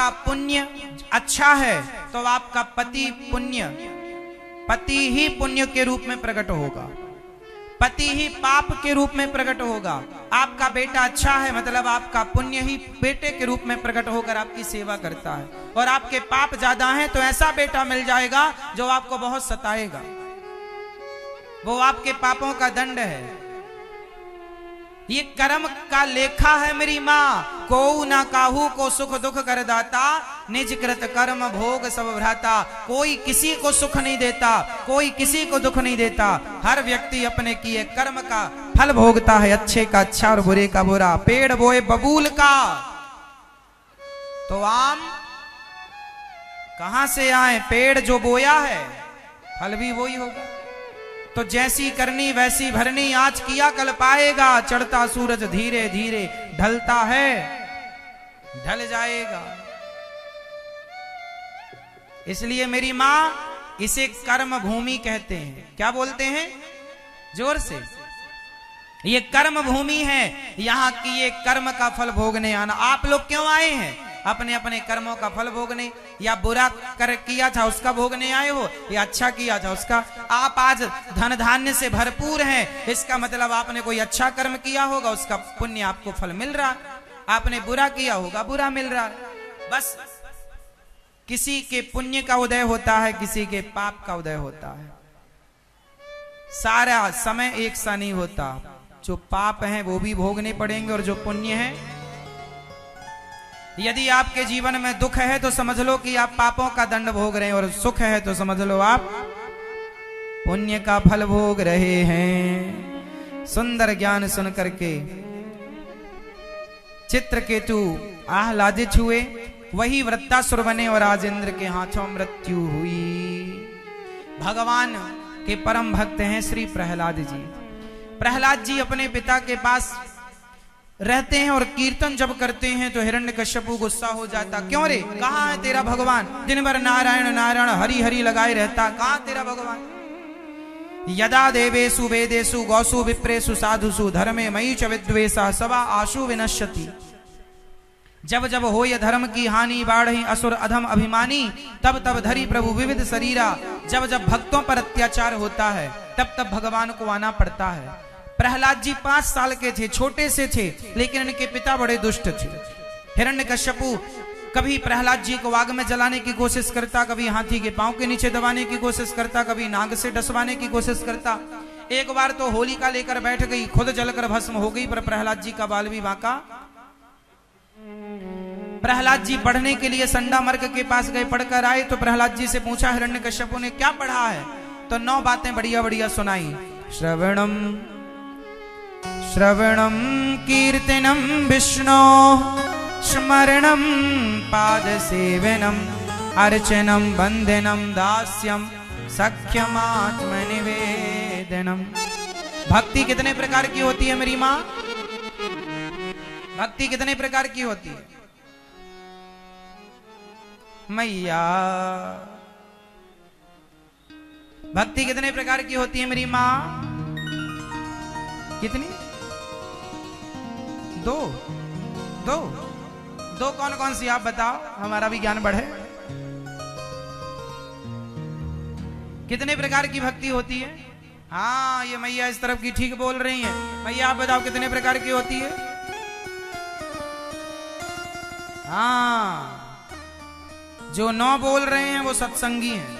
आपका पुण्य अच्छा है तो आपका पति ही पुण्य के रूप में प्रकट होगा, पति ही पाप के रूप में प्रकट होगा। आपका बेटा अच्छा है मतलब आपका पुण्य ही बेटे के रूप में प्रकट होकर आपकी सेवा करता है, और आपके पाप ज्यादा हैं तो ऐसा बेटा मिल जाएगा जो आपको बहुत सताएगा, वो आपके पापों का दंड है। ये कर्म का लेखा है मेरी माँ, को ना काहू को सुख दुख कर दाता, निज कृत कर्म भोग सब भ्राता। कोई किसी को सुख नहीं देता, कोई किसी को दुख नहीं देता, हर व्यक्ति अपने किए कर्म का फल भोगता है, अच्छे का अच्छा और बुरे का बुरा। पेड़ बोए बबूल का तो आम कहां से आए, पेड़ जो बोया है फल भी वही होगा। तो जैसी करनी वैसी भरनी, आज किया कल पाएगा, चढ़ता सूरज धीरे धीरे ढलता है, ढल जाएगा। इसलिए मेरी मां इसे कर्म भूमि कहते हैं। क्या बोलते हैं जोर से? ये कर्म भूमि है, यहां की ये कर्म का फल भोगने आना। आप लोग क्यों आए हैं? अपने अपने कर्मों का फल भोगने, या बुरा कर किया था उसका भोगने आए हो, या अच्छा किया था उसका। आप आज धन धान्य से भरपूर हैं, इसका मतलब आपने कोई अच्छा कर्म किया होगा, उसका पुण्य आपको फल मिल रहा। आपने बुरा किया होगा, बुरा मिल रहा। बस किसी के पुण्य का उदय होता है, किसी के पाप का उदय होता है। सारा समय एक सा नहीं होता। जो पाप हैं वो भी भोगने पड़ेंगे, और जो पुण्य है, यदि आपके जीवन में दुख है तो समझ लो कि आप पापों का दंड भोग रहे हैं, और सुख है तो समझ लो आप पुण्य का फल भोग रहे हैं। सुंदर ज्ञान सुन करके चित्रकेतु आह्लादित हुए, वही वृत्तासुर बने और आज इंद्र के हाथों मृत्यु हुई। भगवान के परम भक्त हैं श्री प्रहलाद जी। प्रहलाद जी अपने पिता के पास रहते हैं और कीर्तन जब करते हैं तो हिरण्यकश्यपु गुस्सा हो जाता। क्यों रे, कहाँ है तेरा भगवान? दिन भर नारायण नारायण हरि हरि लगाए रहता, कहाँ तेरा भगवान? यदा देवेषु वेदेषु गौसु विप्रेषु साधुषु धर्मे मयि च विद्वेषा सवा आशु विनश्यति। जब जब हो ये धर्म की हानि बाढ़ी असुर अधम अभिमानी, तब तब धरी प्रभु विविध शरीरा। जब जब भक्तों पर अत्याचार होता है तब तब भगवान को आना पड़ता है। प्रहलाद जी 5 साल के थे, छोटे से थे, लेकिन इनके पिता बड़े दुष्ट थे। हिरण्यकश्यपु कभी प्रहलाद जी को आग में जलाने की कोशिश करता, कभी हाथी के पांव के नीचे दबाने की कोशिश करता, कभी नाग से डसवाने की कोशिश करता। एक बार तो होलिका लेकर बैठ गई, खुद जलकर भस्म हो गई, पर प्रहलाद जी का बाल भी बांका। प्रहलाद जी पढ़ने के लिए संडामर्क के पास गए, पढ़कर आए तो प्रहलाद जी से पूछा हिरण्यकश्यपु ने क्या पढ़ा है? तो 9 बातें बढ़िया बढ़िया सुनाई। श्रवणम कीर्तनम विष्णो स्मरणम पाद सेवनम अर्चनम बंधनम दास्यम सख्यमात्मनिवेदनम। भक्ति कितने प्रकार की होती है मेरी माँ? भक्ति कितने प्रकार की होती है मैया? भक्ति कितने प्रकार की होती है मेरी माँ? कितनी? दो कौन कौन सी आप बताओ, हमारा भी ज्ञान बढ़े। कितने प्रकार की भक्ति होती है? हाँ, ये मैया इस तरफ की ठीक बोल रही हैं। मैया आप बताओ कितने प्रकार की होती है? हाँ, जो 9 बोल रहे हैं वो सत्संगी हैं।